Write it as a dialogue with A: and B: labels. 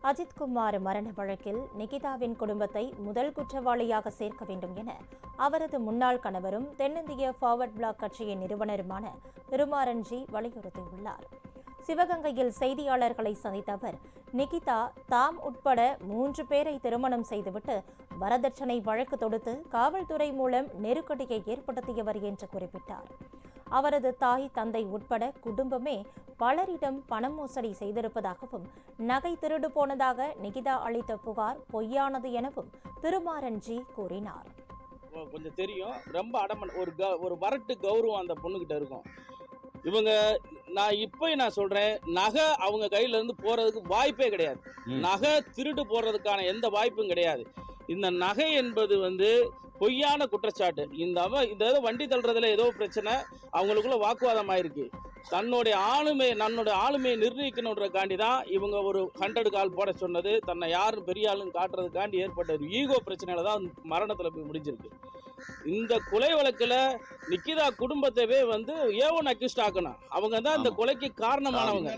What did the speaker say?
A: அஜித்குமார் மரண வழக்கில் நிகிதாவின் குடும்பத்தை முதல் குற்றவாளியாக சேர்க்க வேண்டும் என அவரது முன்னாள் கணவரும் தென்னிந்திய ஃபார்வர்ட் பிளாக் கட்சியின் நிறுவனருமான திருமாறன்ஜி வலியுறுத்தியுள்ளார். சிவகங்கையில் செய்தியாளர்களை சந்தித்த அவர், நிகிதா தாம் உட்பட 3 பேரை திருமணம் செய்துவிட்டு வரதட்சணை வழக்கு தொடுத்து காவல்துறை மூலம் நெருக்கடியை ஏற்படுத்தியவர் என்று குறிப்பிட்டார். அவரது தாய் தந்தை உட்பட குடும்பமே பலரிடம் பணம் மோசடி செய்திருப்பதாகவும், நகை திருடு போனதாக நிகிதா அளித்த புகார் பொய்யானது எனவும் திருமாறன்ஜி கூறினார்.
B: கொஞ்சம் தெரியும், ரொம்ப அடமன் ஒரு வரட்டு கௌரவம் அந்த பொண்ணுகிட்ட இருக்கும். இவங்க நான் சொல்றேன், நகை அவங்க கையில இருந்து போறதுக்கு வாய்ப்பே கிடையாது. நகை திருட்டு போறதுக்கான எந்த வாய்ப்பும் கிடையாது. இந்த நகை என்பது பொய்யான குற்றச்சாட்டு. இந்த வண்டி தள்ளுறதுல ஏதோ பிரச்சனை, அவங்களுக்குள்ள வாக்குவாதம் ஆயிருக்கு. தன்னுடைய ஆளுமையை நிர்ணயிக்கணுன்றக்காண்டி தான் இவங்க ஒரு 100 கால் போட சொன்னது. தன்னை யாரும் பெரிய ஆளுன்னு காட்டுறதுக்காண்டி ஏற்பட்ட ஒரு ஈகோ பிரச்சனையில தான் மரணத்தில் போய் முடிஞ்சிருக்கு. இந்த கொலை வழக்கில் நிகிதா குடும்பத்தையே A1 அக்யூஸ்ட் ஆக்கணும். அவங்க தான் இந்த கொலைக்கு காரணமானவங்க.